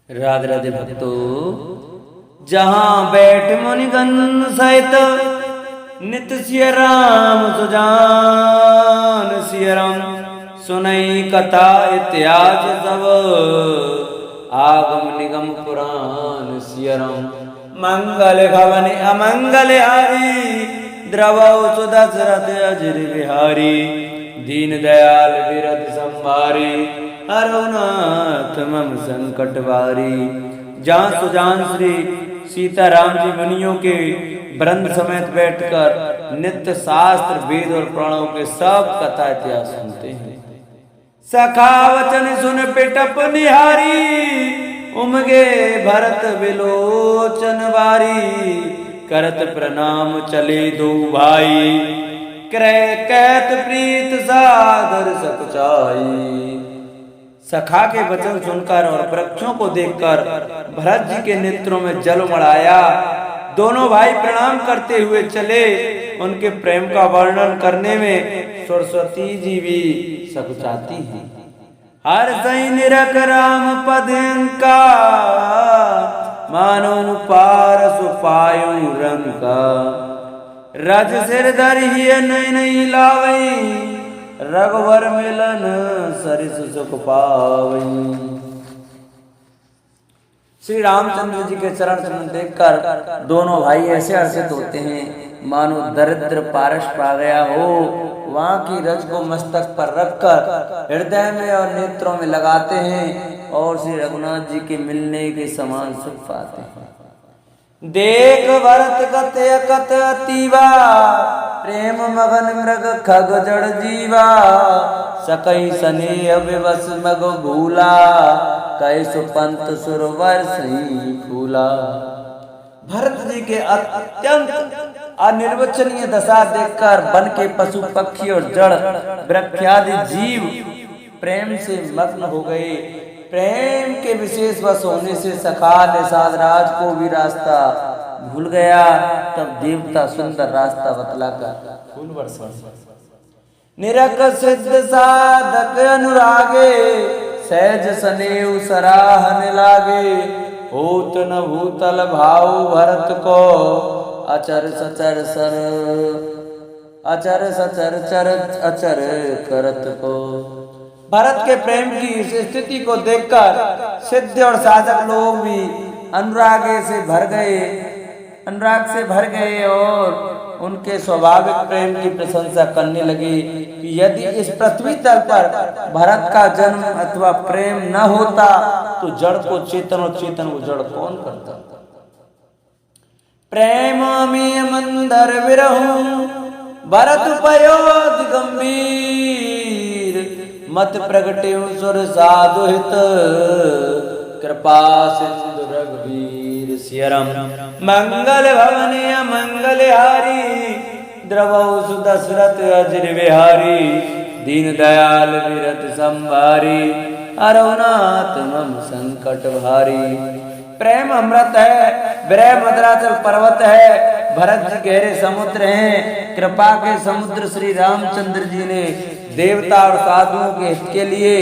राधे राधे भक्तो, जहाँ बैठ मुनिगण सहित नित सिय राम सुजान सिय राम सुनई कथा इत्यादि सब आगम निगम पुराण सिय राम मंगल भवन अमंगल हारी द्रवौ सुदशरथ अजिर बिहारी दीन दयाल विरद संभारी हरनाथ मम संकट वारी। जहाँ सुजान श्री सीताराम जी मुनियों के वृंद समेत बैठकर नित्य शास्त्र वेद और पुराणों के सब कथा इतिहास सुनते हैं। सखा वचन सुन पिटप निहारी उमगे भरत विलोचन बारी करत प्रणाम चले दो भाई क्रय कैत प्रीत सागर सकुचाई। सखा के वचन सुनकर और वृक्षों को देखकर भरत जी के नेत्रों में जल उमड़ दोनों भाई प्रणाम करते हुए चले। उनके प्रेम का वर्णन करने में सरस्वती जी भी सकुचाती हैं। हर सही निरख राम पद का मानो पार सुपायु रंग का रज सिर धर ही नहीं लावई रघुवर मिलन सरिस सुख पावई। श्री रामचंद्र जी के चरण चरण देखकर दोनों भाई ऐसे हर्षित होते हैं मानो दरिद्र पारस पा गया हो। वहां की रज को मस्तक पर रखकर हृदय में और नेत्रों में लगाते हैं और श्री रघुनाथ जी के मिलने के समान सुख पाते हैं। देख भरत कते कत अतीवा प्रेम मगन मृग खग जड़ जीवा सकई सने विवश मग भूला कई सुपंत सुरवर सही फूला। भरत जी के अत्यंत अनिर्वचनीय दशा देखकर वन के पशु पक्षी और जड़ वृक्षादि जीव प्रेम से मग्न हो गए। प्रेम के विशेष वश होने से सखा निषाद राज को भी रास्ता भूल गया। तब देवता सुंदर रास्ता बतलाकर फूल बरसा निरख सिद्ध साधक अनुरागे सहज सनेव सराहन लागे होत न भूतल भाव भरत को अचर सचर सर अचर सचर चर अचर करत को। भरत के प्रेम की इस स्थिति को देखकर सिद्ध और साधक लोग भी अनुराग से भर गए और उनके स्वाभाविक प्रेम की प्रशंसा करने लगे कि यदि इस पृथ्वी तल पर भरत का जन्म अथवा प्रेम न होता तो जड़ को चेतन और चेतन को जड़ कौन करता। प्रेम में मंदर विरहूं भरत पयोध गंभीर मत प्रगटे सुर साधु हित कृपा सिंधु रघुवीर सियरम मंगल भवन मंगल हारी द्रवौ सुदशरथ अजिर बिहारी दीन दयाल विरत संभारी अरवनाथ मम संकट भारी। प्रेम अमृत है विरह मदराचल पर्वत है भरत जी गहरे समुद्र हैं। कृपा के समुद्र श्री रामचंद्र जी ने देवता और साधुओं के हित के लिए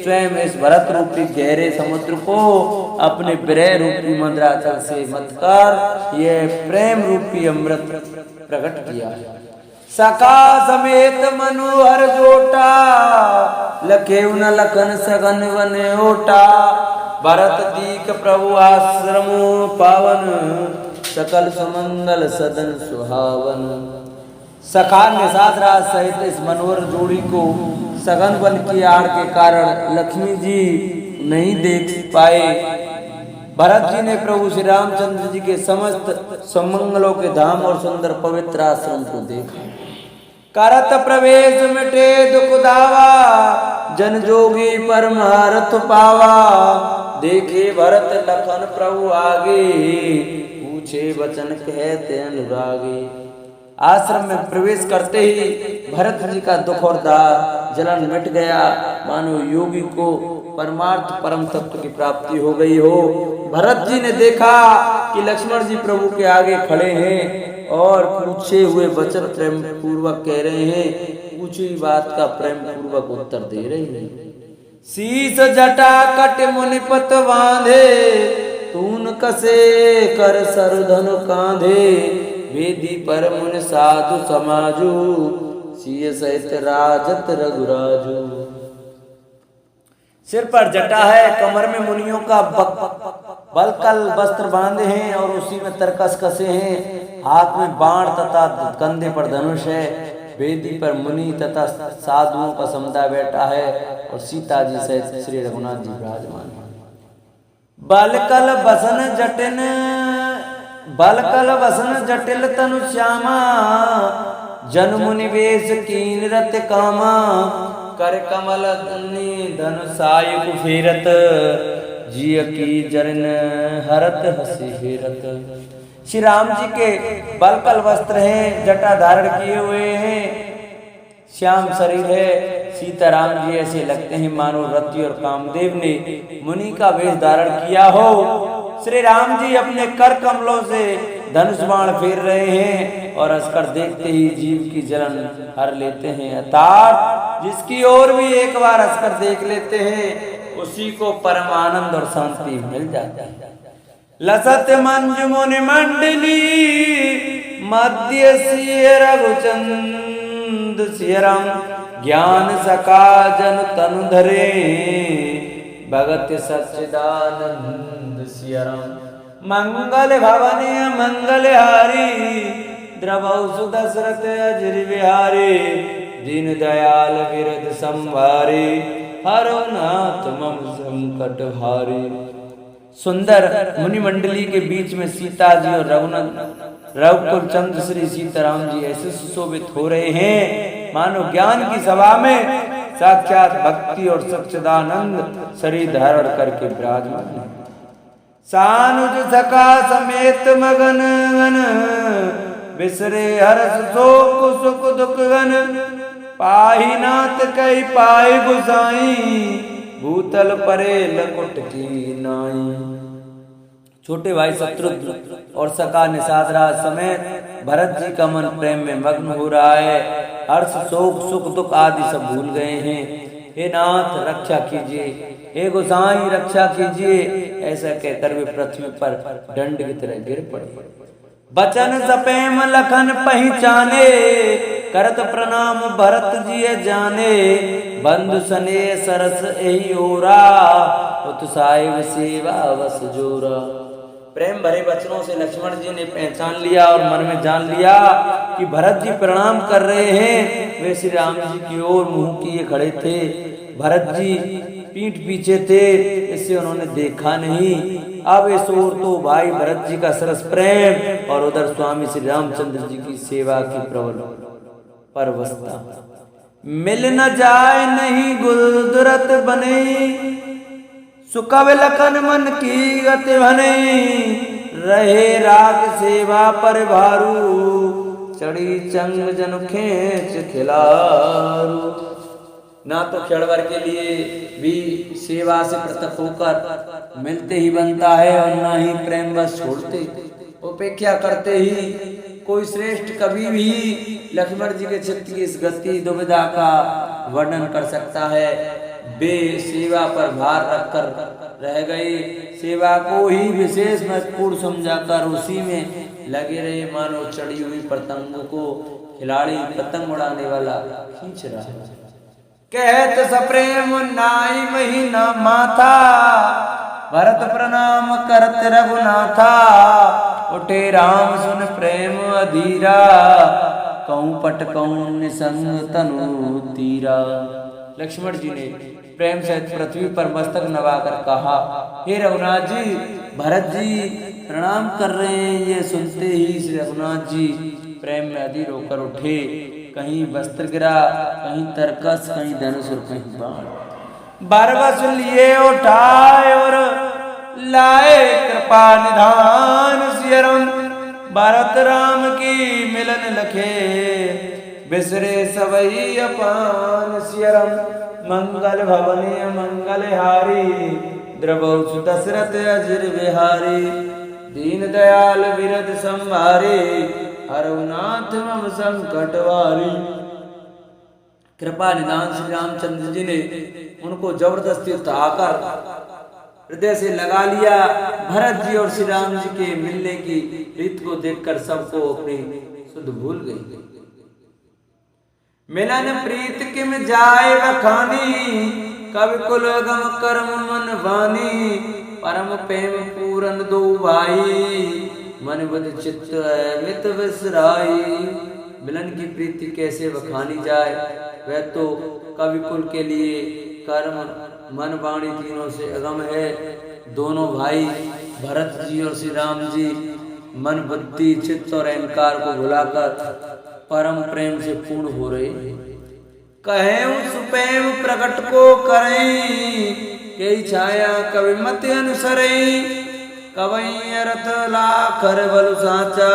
स्वयं इस भरत रूपी गहरे समुद्र को अपने विरह रूपी मदराचल से मत कर यह प्रेम रूपी अमृत प्रकट किया। सखा समेत मनोहर जोटा लखे न लखन सगन वन ओटा भरत दीक प्रभु आश्रम पावन सकल सुमंगल सदन सुहावन। सखा निषाद राज सहित इस मनोहर जोड़ी को सघन वन की आड़ के कारण लक्ष्मी जी नहीं देख पाए। भरत जी ने प्रभु श्री रामचंद्र जी के समस्त सुमंगलों के धाम और सुंदर पवित्र आश्रम को देखा। करत प्रवेश मिटे दुख दावा जन जोगी परमारथ पावा देखे भरत लखन प्रभु आगे पूछे वचन कहते अनुरागे। आश्रम में प्रवेश करते ही भरत जी का दुख और दाह जलन मिट गया मानो योगी को परमार्थ परम तत्व की प्राप्ति हो गई हो। भरत जी ने देखा कि लक्ष्मण जी प्रभु के आगे खड़े हैं और पूछे हुए वचन प्रेम पूर्वक कह रहे हैं, पूछी बात का प्रेम पूर्वक उत्तर दे रहे हैं। शीस जटा कट मुनिपत बांधे, तून कसे कर सरधनु कांधे। वेदी पर मुनि साधु समाजू, सिय सहित राजत रघुराजू। सिर पर जटा है, कमर में मुनियों का बलकल वस्त्र बांधे हैं और उसी में तरकस कसे हैं। हाथ में बाण तथा कंधे पर धनुष है। वेदी पर मुनि तथा साधुओं का समुदाय बैठा है और सीता जी सहित श्री रघुनाथ जी विराजमान है। बलकल बसन जटिल तनु श्यामा, जन मुनि वेश कीन रत कामा। कर कमल धनु सायुग फेरत, जिय की जरन हरत हसी फेरत। श्री राम जी के बलकल वस्त्र हैं, जटा धारण किए हुए हैं, श्याम शरीर है। सीताराम जी ऐसे लगते हैं मानो रति और कामदेव ने मुनि का वेश धारण किया हो। श्री राम जी अपने कर कमलों से धनुष बाण फेर रहे हैं और हंसकर देखते ही जीव की जलन हर लेते हैं। अर्थात जिसकी ओर भी एक बार हंसकर देख लेते हैं, उसी को परम आनंद और शांति मिल जाता है। लसत मंजु मुनि मंडली, मध्य सिय रघुचंद सिय राम। ज्ञान सका जन तनु धरे, भगत सच्चिदानंद सिय राम। मंगल भवनीय मंगल हारी, द्रवौ सुदशरथ अजर बिहारी। दीन दयाल विरद संभारे, हरो नाथ मम संकट भारे। सुंदर मुनि मंडली के बीच में सीता जी और रघुकुल चंद्र श्री सीताराम जी ऐसे सुशोभित हो रहे हैं मानो ज्ञान की सभा में साक्षात भक्ति और सच्चिदानंद शरीर धारण करके विराजमान है। सानुज सखा समेत मगन गन, बिसरे हर्ष शोक सुख दुख गन। पाही नाथ कई पाए गुसाई, भूतल परे लकुट की नाई। छोटे भाई शत्रुघ्न और सखा निषाद राज समेत भरत जी का मन प्रेम में मग्न हो रहा है। हर्ष शोक सुख दुख आदि सब भूल गए हैं। हे नाथ रक्षा कीजिए, हे गोसाई रक्षा कीजिए, ऐसा कहकर वे पृथ्वी पर दंड की तरह गिर पड़े। बचन सपेम लखन पहचाने, करत प्रणाम भरत जी जाने। बंधु सने सरस एहि ओरा, उत्साह सेवा वस जोरा। प्रेम भरे वचनों से लक्ष्मण जी ने पहचान लिया और मन में जान लिया कि भरत जी प्रणाम कर रहे हैं। वे श्री राम जी की ओर मुंह किए खड़े थे। भरत जी पीठ पीछे थे, इससे उन्होंने देखा नहीं। अब इस ओर तो भाई भरत जी का सरस प्रेम और उधर स्वामी श्री रामचंद्र जी की सेवा की प्रबल परवस्ता। मिल न जाए नहीं गुरुदुरत बने, सुकव लखन मन की गति भने। रहे राग सेवा पर भारू, चढ़ी चंग जन खेच खिलारू। ना तो क्षण भर के लिए भी सेवा से पृथक होकर मिलते ही बनता है और ना ही प्रेम बस छोड़ते, उपेक्षा करते ही कोई श्रेष्ठ कभी भी लक्ष्मण जी के चित्त की इस गति दुविधा का वर्णन कर सकता है। वे सेवा पर भार रखकर रह गए, सेवा को ही विशेष महत्वपूर्ण समझाकर उसी में लगे रहे, मानो चढ़ी हुई पतंग को खिलाड़ी पतंग उड़ाने वाला खींच रहा है। कहत सप्रेम नाई महीना माथा, भरत प्रणाम करत रघुनाथा। उठे राम सुन प्रेम अधीरा, कहूँ पट कहूँ निसंग तनु तीरा। लक्ष्मण जी ने प्रेम सहित पृथ्वी पर मस्तक नवाकर कहा, हे रघुनाथ जी, भरत जी प्रणाम कर रहे हैं। ये सुनते ही श्री रघुनाथ जी प्रेम में अधीर होकर उठे। कहीं वस्त्र गिरा, कहीं तरकस, कहीं धनुष और कहीं बाण। बरबस लिए उठाए और लाए कृपा निधान सियरम। भरत राम की मिलन लखे, बिसरे सबई अपान सियरम। मंगल भवनीय मंगल हारी, द्रवौ दशरथ अजर बिहारी। दीन दयाल विरद संभारे, हरौ नाथ मम संकट वारी। कृपा निधान श्री रामचंद्र जी ने उनको जबरदस्ती उठाकर हृदय से लगा लिया। भरत जी और श्री राम जी के मिलने की रीत को देखकर सबको अपनी सुध भूल गई। मिलन प्रीत किम जाए बखानी, कवि कुल गम कर्म मन वानी। परम प्रेम पूरन दो भाई, मन बुध चित्त मित विसराई। मिलन की प्रीति कैसे बखानी जाए, वह तो कवि कुल के लिए कर्म मन वाणी तीनों से अगम है। दोनों भाई भरत जी और श्री राम जी मन बुद्धि चित्त और अहंकार को भुलाकर परम प्रेम से पूर्ण हो रहे। कहें सुप्रेम प्रकट को करें, कई छाया कवि मत अनुसरें। कवई अरथ लाखर बल साचा,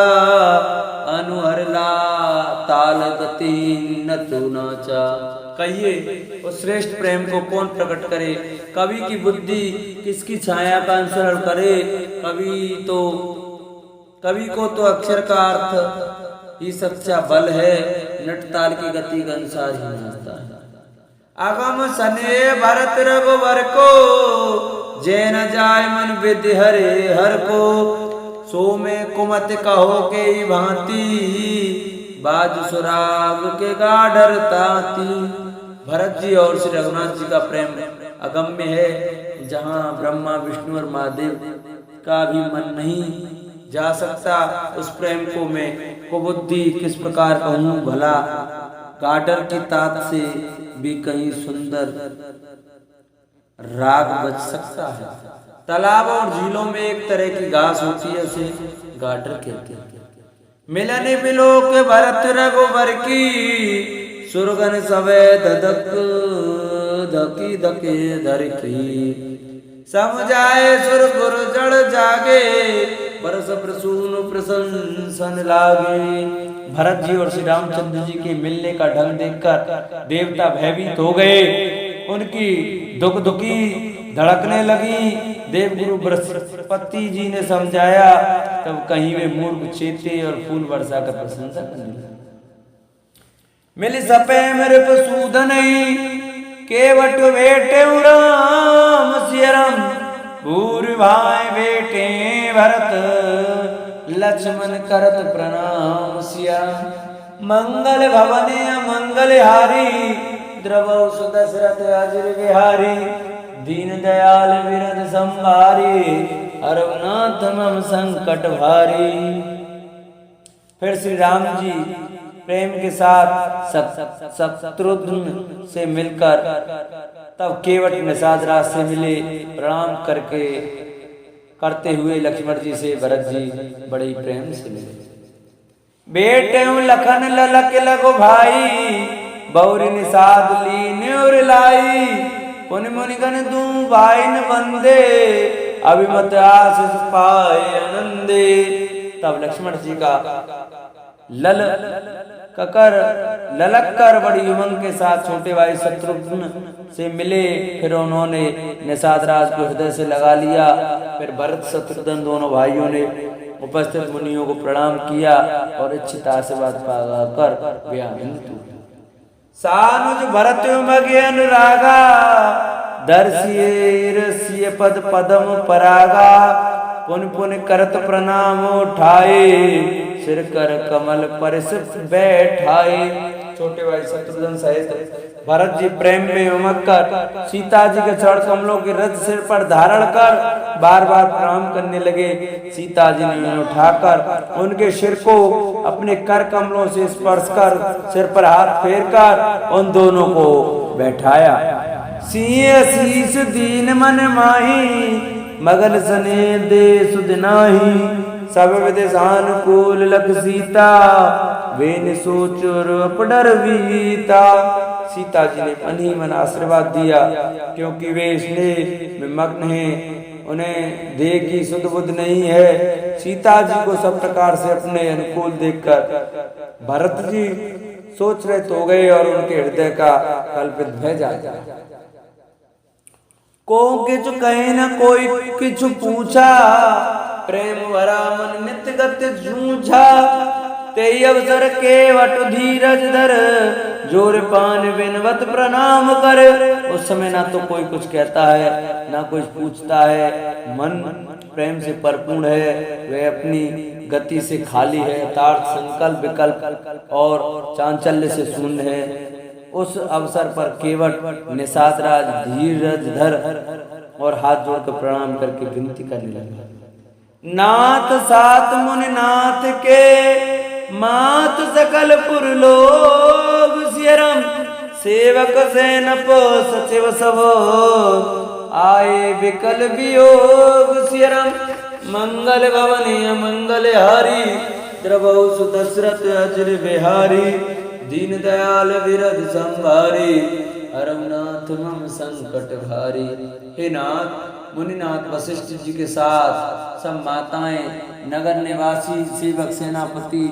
अनुहर ला ताल गति न तू नाचा। कहिए उस श्रेष्ठ प्रेम को कौन प्रकट करे, कवि की बुद्धि किसकी छाया का अनुसरण करे। कवि को तो अक्षर का अर्थ ही सच्चा बल है, नट ताल की गति के अनुसार ही नाचता है। अगम सने भरत रघुवर को, जय न जाय मन विधि हरे हर को। सो में कुमत कहो के भांति, बाज सुराग के गाढ़र ताती। भरत जी और श्री रघुनाथ जी का प्रेम अगम्य है, जहाँ ब्रह्मा विष्णु और महादेव का भी मन नहीं जा सकता। उस प्रेम को मैं कुबुद्धि किस प्रकार कहूँ भला, गाडर की तात से भी कहीं सुंदर राग बज सकता है। तालाब और झीलों में एक तरह की घास होती है, उसे गाडर कहते हैं। मिलन मिलो के भरत रघुवर की, सुरगन सवे धधक धकी धके धर की। समझाए सुर गुर जड़ जागे, परस प्रसून प्रशंसन लागे। भरत जी और श्री रामचंद्र जी के मिलने का ढंग देखकर देवता भयभीत हो गए, उनकी दुख दुखी धड़कने लगी। देवगुरु बृहस्पति जी ने समझाया, तब कहीं वे मूर्ख चेते और फूल वर्षा कर प्रशंसा करने लगे। मिल सपे मेरे पसूदन केवट बेटे राम सियरम, भूरि भाई बेटे भरत लक्ष्मण करत प्रणाम सियरम। मंगल भवन मंगल हारी, द्रवौ सुदशरथ अजिर बिहारी। दीन दयाल विरद संभारी, अरवनाथ मम संकट भारी। फिर श्री राम जी प्रेम के साथ शत्रुघ्न से मिलकर तब केवट निषाद राज से मिले। प्रणाम करते हुए लक्ष्मण जी से भरत जी बड़े प्रेम से मिले। बेटे लखन ललक लगो भाई, बौरी निषाद लीन और लाई। पुन मुनिगन दू भाई न बंदे, अभिमत आशीष पाए आनंदे। तब लक्ष्मण जी का ललक कर बड़ी उमंग के साथ छोटे भाई शत्रुघ्न से मिले। फिर उन्होंने निषाद राज को हृदय से लगा लिया। फिर भरत शत्रुघ्न दोनों भाइयों ने उपस्थित मुनियों को प्रणाम किया और इच्छित आशीर्वाद पाकर व्याहित। सानुज भरत मगे अनुरागा, दर्शिये रसिय पद पदम परागा। पुन पुन करत प्रणाम उठाए, सिर कर कमल पर बैठाए। छोटे भाई शत्रुघ्न सहित भरत जी प्रेम में उमग कर सीता जी के चरण कमलों के रथ सिर पर धारण कर बार बार प्रणाम करने लगे। सीता जी ने उन्हें उठाकर उनके सिर को अपने कर कमलों से स्पर्श कर सिर पर हाथ फेर कर उन दोनों को बैठाया। सिंह शीस दीन मन माही, मगन सने दे सुदनाही। सब विदेशानुकूल लख सीता, वेन सोचुर अपडर वीता। सीता जी ने मन ही मन आशीर्वाद दिया, क्योंकि वे स्नेह में मग्न हैं, उन्हें देह की सुध बुद्ध नहीं है। सीता जी को सब प्रकार से अपने अनुकूल देखकर भरत जी सोच रहे तो गए और उनके हृदय का कल्पित भय जागा। को किछु कहे न कोई किछु पूछा, प्रेम भरा मन नित्य गत जूझा। तेई अवसर केवट धीरज धर, जोर पान विनवत प्रणाम कर। उस समय ना तो कोई कुछ कहता है, ना कोई पूछता है, मन प्रेम से परिपूर्ण है, वह अपनी गति से खाली है, यथार्थ संकल्प विकल्प और चांचल्य से शून्य है। उस अवसर पर केवट निषाद राज धीरज धर और हाथ जोड़कर प्रणाम करके विनती करने लगा। नाथ सात मुनि नाथ के, मात सकल पुर लोग सियरम, सेवक सैनप सचिव सब, आए विकल वियोग सियरम। मंगल भवन मंगल हारी, द्रवौ सुत दशरथ अजर बिहारी, दीन दयाल विरध संभारी, हरनाथ मम संकट भारी। हे नाथ, मुनिनाथ वशिष्ठ जी के साथ सब माताएं, नगर निवासी, सेवक, सेनापति,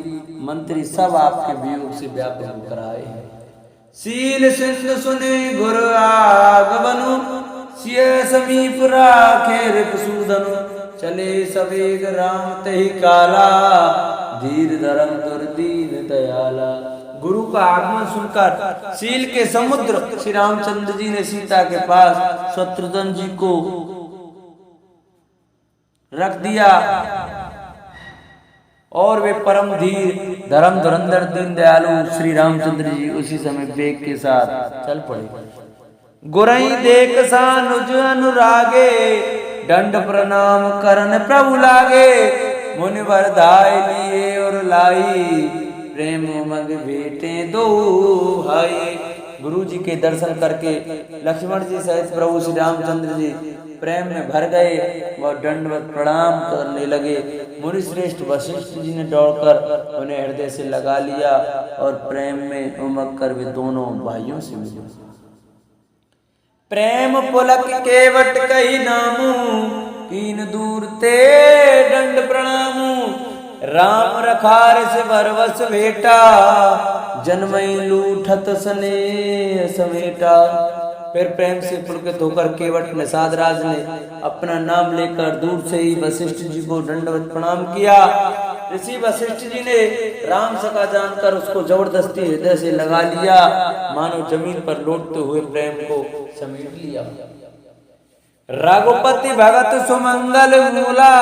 मंत्री सब आपके वियोग से व्याकुल होकर आए हैं। सील सिंधु सुने गुर आगमनु, सिय समीप राखे रिपुसूदनु, चले सवेग राम तहि काला, धीर धरम दुर्दीन दयाला। गुरु का आगमन सुनकर सील के समुद्र श्री रामचंद्र जी ने सीता के पास शत्रुघ्न जी को रख दिया और वे परम धीर धर्म धुरंधर दीन दयालु श्री रामचंद्र जी उसी समय वेग के साथ चल पड़े। गुरई देख सानुज अनुरागे, दंड प्रणाम करन प्रभु लागे, मुनिवर धाय लिए और लाई, प्रेम मग बेटे दो भाई। गुरु जी के दर्शन करके लक्ष्मण जी सहित प्रभु श्री रामचंद्र जी प्रेम में भर गए वह दंडवत प्रणाम करने लगे। मुनि श्रेष्ठ वशिष्ठ जी ने दौड़कर उन्हें हृदय से लगा लिया और प्रेम में उमग कर वे दोनों भाइयों से मिले। प्रेम पुलक केवट कही नामू, कीन दूर ते दंड प्रणामू, राम रखार से बरवस भेटा, जन्मई लूठत सने समेटा। फिर प्रेम से पुलकित होकर केवट निषाद राज ने अपना नाम लेकर दूर से ही वशिष्ठ जी को दंडवत प्रणाम किया। ऋषि वशिष्ठ जी ने राम सका जानकर उसको जबरदस्ती हृदय से लगा लिया, मानो जमीन पर लौटते हुए प्रेम को समेट लिया। रघुपति भगत सुमंगल मूला,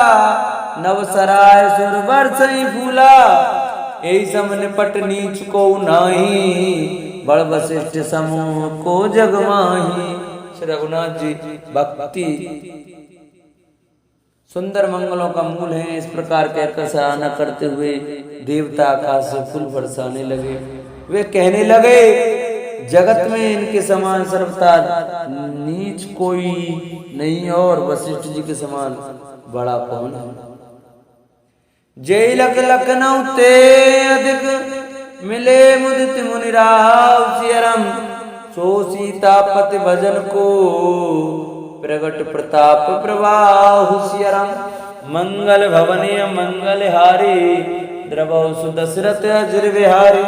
नवसराय सुर बरसई फूला, यही सम निपट नीच को नाही, बड़ वशिष्ठ समूह को जगमाही। श्री रघुनाथ जी भक्ति सुंदर मंगलों का मूल है। इस प्रकार कहकर सराहना करते हुए देवता आकाश से फूल बरसाने लगे। वे कहने लगे, जगत में इनके समान सर्वथा नीच कोई नहीं और वशिष्ठ जी के समान बड़ा कौन है। जय लख लखनऊ ते अधिक, मिले मुदित मुनिराव सियरम, सो सीतापति भजन को, प्रगट प्रताप प्रवाहु सियरम। मंगल भवनीय मंगल हारी, द्रवौ सुदशरथ अजर बिहारी,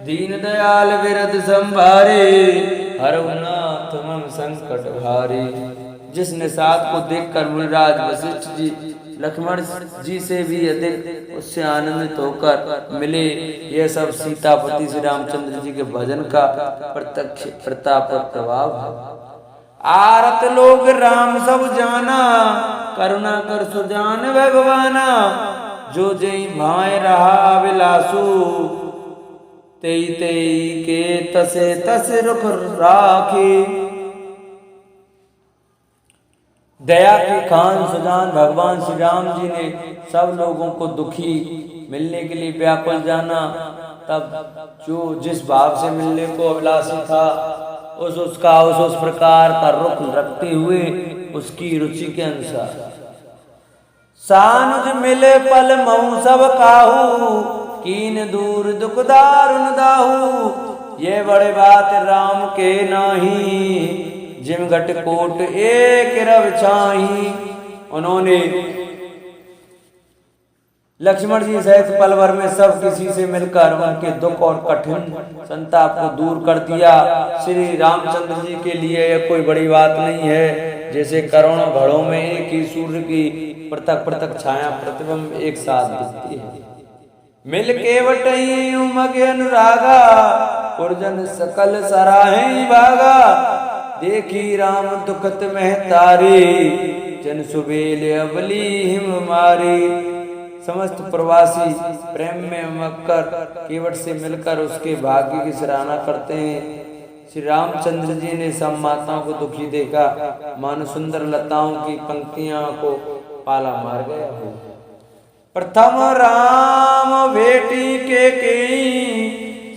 दीन दयाल विरध संभारे, हरनाथ मम संकट भारी। जिस निषाद को देखकर मुनिराज वशिष्ठ जी लक्ष्मण जी से भी अधिक उससे आनंदित होकर मिले, यह सब सीतापति श्री रामचंद्र जी के भजन का प्रत्यक्ष प्रताप और प्रभाव है। आरत लोग राम सब जाना, करुणा कर सुजान भगवाना, जो जय भाई रहा विलासु, तेई तेई के तसे तस रुख राखी। दया के खान सुजान भगवान श्री राम जी ने सब लोगों को दुखी मिलने के लिए व्याकुल जाना। तब जो जिस भाव से मिलने को अभिलाषी था उस प्रकार का रुख रखते हुए उसकी रुचि के अनुसार सानुज मिले पल मऊ सब काहू, कीन दूर दुख दारुन दाहू, ये बड़े बात राम के नाही, जिम घट कोट एक रव छाही। उन्होंने लक्ष्मण जी सहित पल भर में सब किसी से मिलकर उनके दुख और कठिन संताप को दूर कर दिया। श्री रामचंद्र जी के लिए यह कोई बड़ी बात नहीं है, जैसे करोड़ों घड़ों में एक ही सूर्य की पृथक पृथक छाया प्रतिबिंब एक साथ दिखती है। मिल के वटई उमग अनुरागा पुरजन सकल सराहे भागा देखी राम दुखत महतारी जन सुबेल अबली हिम मारी। समस्त प्रवासी प्रेम में उमगकर केवट से मिलकर उसके भाग्य की सराहना करते हैं। श्री रामचंद्र जी ने सब माताओं को दुखी देखा, मानो सुंदर लताओं की पंक्तियों को पाला मार गया हो। प्रथम राम बेटी के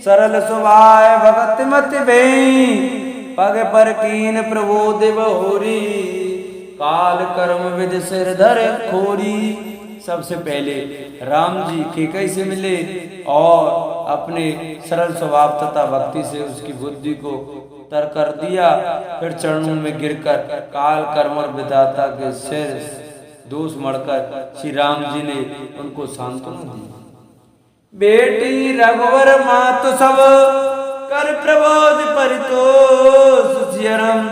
सरल स्वभाव भगत मत भई पग पर कीन प्रबोध बहोरी काल कर्म विद सिर धर खोरी। सबसे पहले राम जी केकई से मिले और अपने सरल स्वभाव तथा भक्ति से उसकी बुद्धि को तर कर दिया। फिर चरणों में गिरकर काल कर्म और विधाता के सिर दोष मढ़कर श्री राम जी ने उनको सांत्वना दी। बेटी रघुवर मातु सब कर प्रबोध परितोष सियरम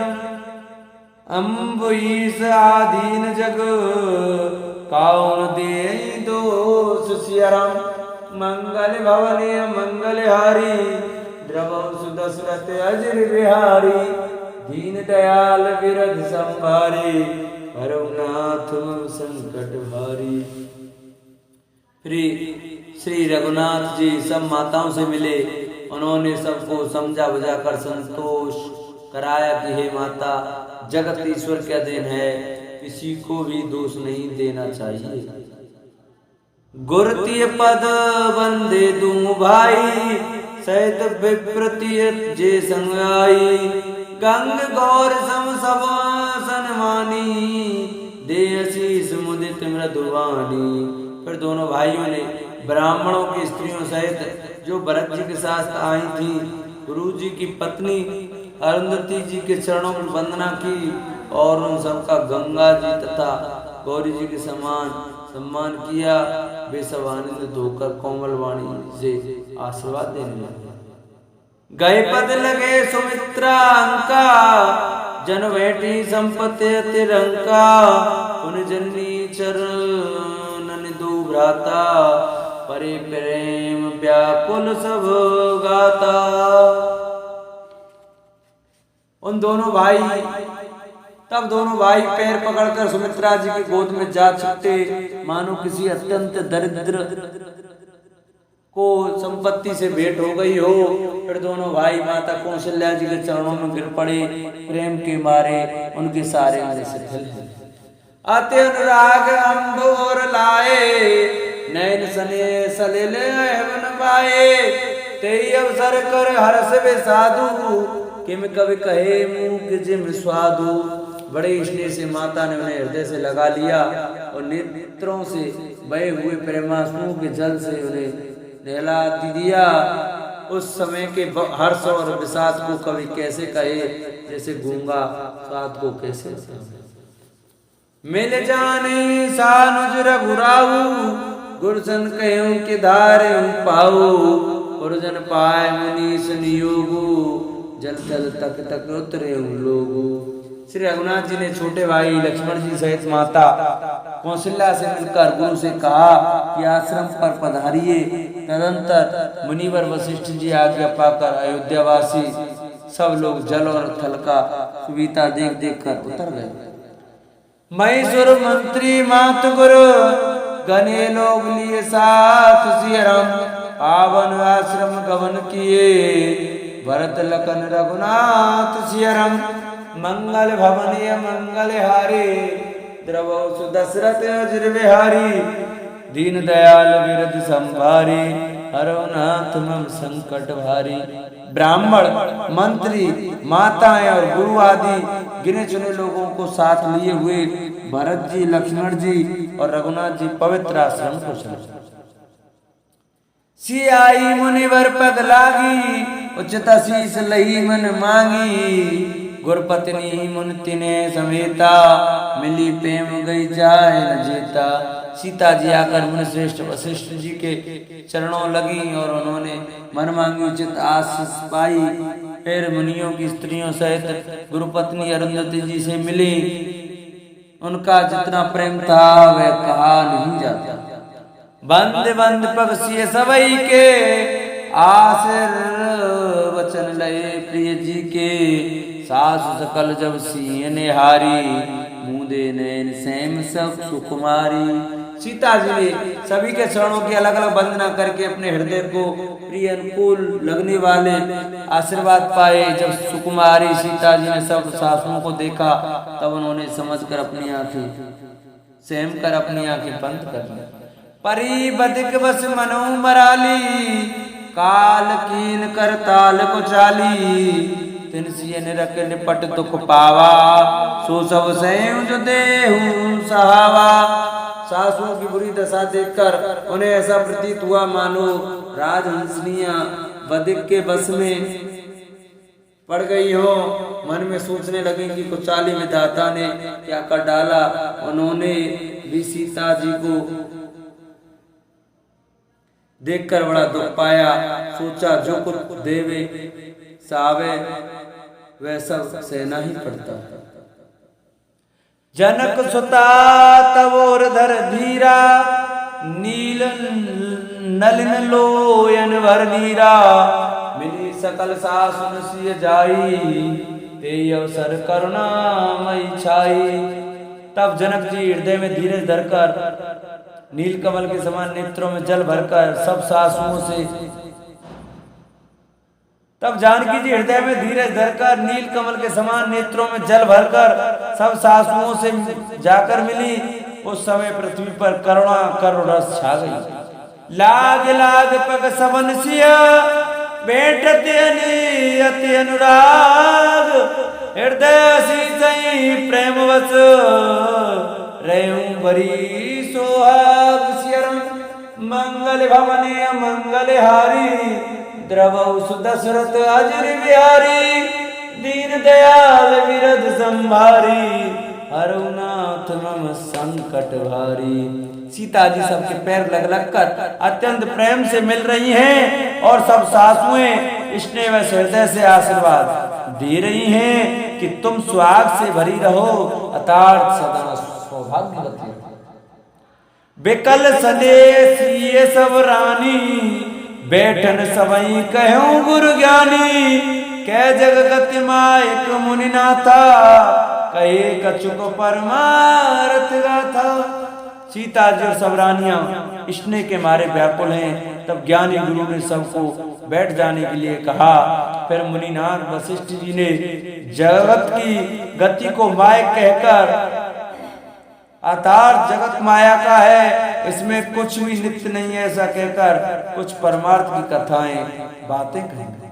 अम्बुईस आधीन जग काउन दे दोष सियरम मंगल भवने मंगल हारी द्रवौ सुदशरथ अजर बिहारी दीन दयाल विरध संभारी रघुनाथ संकट भारी। श्री रघुनाथ जी सब माताओं से मिले। उन्होंने सबको समझा बुझा कर संतोष कराया कि हे माता, जगत ईश्वर का देन है, किसी को भी दोष नहीं देना चाहिए। गुरतीय पद बंदे दूं भाई सहित विप्रतिय जे संगाई गंग गौर सम सब सन्मानी दे आशीष मुदित मृदुवानी। फिर दोनों भाइयों ने ब्राह्मणों की स्त्रियों सहित जो भरत जी के साथ आई थी, गुरु जी की पत्नी अरुंधति जी के चरणों में वंदना की और उन सबका गंगा जी तथा गौरी जी के समान सम्मान किया। वे सब आनंदित होकर कोमल वाणी से आशीर्वाद देने लगे। गए पद लगे सुमित्रा अंका जन बैठी संपत्ति तिरंका उन जननी चरणन दो भ्राता परे प्रेम व्याकुल सब गाता। उन दोनों भाई तब दोनों भाई पैर पकड़कर सुमित्रा जी की गोद में जा छिपते, मानो किसी अत्यंत दरिद्र को संपत्ति से भेंट हो गई हो। फिर दोनों भाई माता कौशल्या जी के चरणों में गिर पड़े, प्रेम के मारे उनके सारे अंग शिथिल हैं। अति अनुराग अंबोर लाए नैन सने सलिल हेवन पाए तेई अवसर कर हर्ष वे साधु किम कवि कहे मुख जिम स्वादु। बड़े स्नेह से माता ने उन्हें हृदय से लगा लिया और नेत्रों से बहे हुए प्रेमाश्रुओं के जल से उन्हें नहला दिया। उस समय के हर्ष और विषाद को कवि कैसे कहे, जैसे गूंगा स्वाद को कैसे। मिल जाने सानुज रघुराऊ गुरजन कहूं के धारे पाऊ गुरजन पाए मुनीस नियोगु जल जल तक तक उतरे लोगु। श्री रघुनाथ जी ने छोटे भाई लक्ष्मण जी सहित माता कौशल्या से मिलकर गुरु से कहा कि आश्रम पर पधारिए। तदंतर मुनिवर वशिष्ठ जी आज्ञा पाकर अयोध्यावासी सब लोग जल और थल का सुविधा देख देख कर उतर गए। मैसूर मंत्री मात गुरु गने लोग लिए साथ सियरम पावन आश्रम गमन किए भरत लखन रघुनाथ सियरम मंगल भवनीय मंगल हारी द्रवौ सुदशरथ अजर बिहारी दीन दयाल विरध संभारी हरनाथ मम संकट भारी। ब्राह्मण मंत्री माताएं और गुरु आदि गिने चुने लोगों को साथ लिए हुए भरत जी लक्ष्मण जी और रघुनाथ जी पवित्र आश्रम को चले। सियाई मुनिवर पग लागी उचित शीस लही मन मांगी गुरपत्नी मुनि ने समेता मिली प्रेम गई जाए न जेता। सीता जी आकर मुनि श्रेष्ठ वशिष्ठ जी के चरणों लगी और उन्होंने मन मांगी उचित आशीष पाई। फिर मुनियों की स्त्रियों सहित गुरुपत्नी अरुंधति जी से मिली। उनका जितना प्रेम था वह कहा नहीं जाता। बंद बंद पक्षी सबई के आसिर वचन लय प्रिय जी के सासु सकल जब सिंह निहारी मुंदे नैन सैम सब सुकुमारी। सीता जी ने सभी के चरणों की अलग अलग वंदना करके अपने हृदय को प्रिय अनुकूल लगने वाले आशीर्वाद पाए। जब सुकुमारी सीता जी ने सब सासुओं को देखा तब उन्होंने समझकर अपनी आंखें सहम कर अपनी आंखें बंद कर ली। परी बदिक बस मनो मराली काल कीन कर ताल को चाली तिनसिय निरक निपट दुख पावा सो सब सैम जो देहु सहावा। सासुओं की बुरी दशा देखकर उन्हें ऐसा प्रतीत हुआ मानो राजहंसनियां बदिक के बस में पड़ गई हो। मन में सोचने लगी कि कुचाली विधाता ने क्या कर डाला। उन्होंने भी सीता जी को देखकर बड़ा दुख पाया। सोचा जो कुछ देवे सावे वह सब सहना ही पड़ता। जनक सुता तवोर धर धीरा नील नलिन लोयन भर नीरा मिली सकल सासुन सिय जाई ते अवसर करुणा मई छाई। तब जनक जी हृदय में धीरज धरकर नीलकमल के समान नेत्रों में जल भरकर सब सासुओं से तब जानकी जी हृदय में धीरज धरकर नीलकमल के समान नेत्रों में जल भरकर सब सासुओं से जाकर मिली। उस समय पृथ्वी पर करुणा करुण रस छा गई। लाग लाग पग सबन सिया बैठते अति अनुराग हृदय सी प्रेम वस रहूं बरी सोहाग सियरम मंगल भवने मंगल हारी द्रवौ सुदशरथ अजर बिहारी दीन दयाल विरध संभारी हरुनाथ मम संकट भारी। सीता जी सबके पैर लग लग कर अत्यंत प्रेम से मिल रही हैं और सब सासुएं स्नेह व हृदय से आशीर्वाद दे रही हैं कि तुम सुहाग से भरी रहो अतार्थ सदा सौभाग्यवती। बिकल संदेश ये सब रानी बैठन सबई कहूं गुरु ज्ञानी कै जगत मायक मुनिनाथा कहे कछुक परमारथ गाथा। सीता जी और सब रानियां स्नेह के मारे व्याकुल हैं। तब ज्ञानी गुरु ने सबको बैठ जाने के लिए कहा। फिर मुनिनाथ वशिष्ठ जी ने जगत की गति को मायक कहकर अर्थात जगत माया का है इसमें कुछ भी नित्य नहीं है ऐसा कहकर कुछ परमार्थ की कथाएं बातें कहेंगे।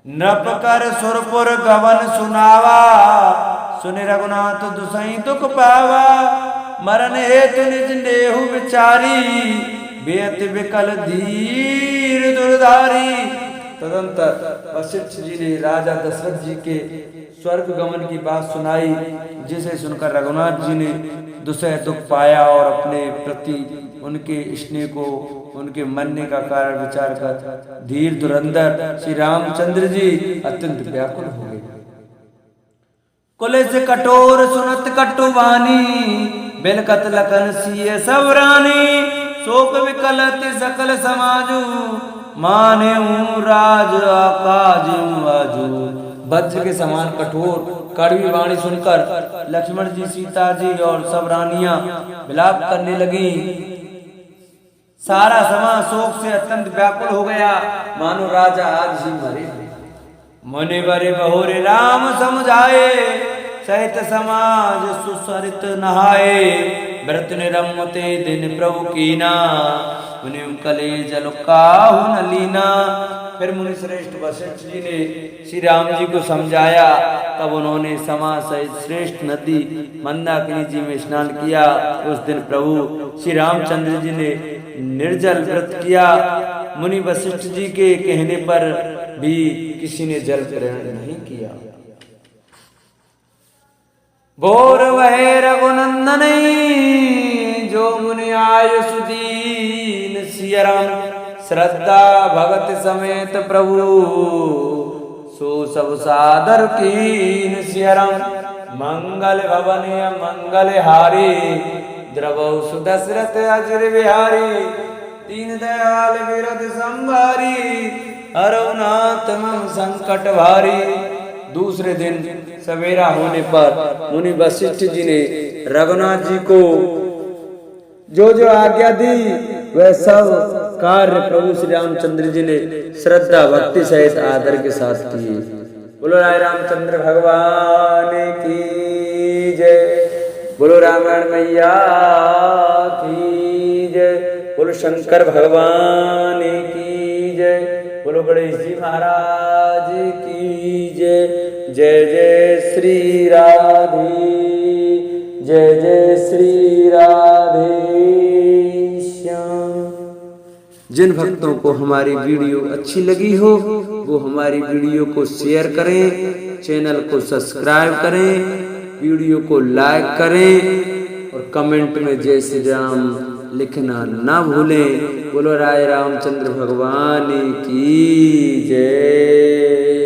नप कर सुरपुर गवन सुनावा सुनि रघुनाथ दुसई दुख पावा मरण हेतु निज नेहु विचारी बेअत विकल धीर दुर्धारी। तदंतर वशिष्ठ जी ने राजा दशरथ जी के स्वर्ग गमन की बात सुनाई जिसे सुनकर रघुनाथ जी ने दुसह दुख पाया और अपने प्रति उनके स्नेह को उनके मरने का कारण विचार कर धीर धुरंधर श्री रामचंद्र जी अत्यंत व्याकुल हो गए। कुले से कठोर सुनत कटुवानी बिलकत लखन सिय सब रानी शोक विकलत सकल समाजू माने राज आकाज आजू। वज्र के समान कठोर कड़वी वाणी सुनकर लक्ष्मण जी सीता जी और सब रानियां विलाप करने लगी। सारा समाज शोक से अत्यंत व्याकुल हो गया मानो राजा आज ही मरे। मुनि बरे बहुरे राम समझाए सहित समाज सुसरित नहाए व्रत निरमते दिन प्रभु कीना मुनि कले जल काहु न लीना। फिर मुनि श्रेष्ठ वशिष्ठ जी ने श्री राम जी को समझाया। तब उन्होंने समाज सहित श्रेष्ठ नदी मंदाकिनी जी में स्नान किया। उस दिन प्रभु श्री रामचंद्र जी ने निर्जल व्रत किया। मुनि वशिष्ठ जी के कहने पर भी किसी ने जल ग्रहण नहीं किया। भोर वह रघुनंदन जो मुनि आयु सुदीन सिय राम श्रद्धा भगत समेत प्रभु सो सब सादर कीन सिय राम मंगल भवन मंगल हारी द्रवौ सुदशरथ अजर बिहारी दीन दयाल विरद संभारी, हरौ नाथ मम संकट भारी। दूसरे दिन सवेरा होने पर मुनि वशिष्ठ जी ने रघुनाथ जी को जो जो आज्ञा दी वह सब कार्य प्रभु श्री रामचंद्र जी ने श्रद्धा भक्ति सहित आदर के साथ किए। बोलो राय रामचंद्र भगवान की जय। बोलो रामायण मैया की जय। बोलो शंकर भगवान की जय। बोलो गणेश जी महाराज की जय। जय जय श्री राधे, जय जय श्री राधे श्याम। जिन भक्तों को हमारी वीडियो अच्छी लगी हो वो हमारी वीडियो को शेयर करें, चैनल को सब्सक्राइब करें, वीडियो को लाइक करें और कमेंट में जय श्री राम लिखना ना भूलें। बोलो राय रामचंद्र भगवान की जय।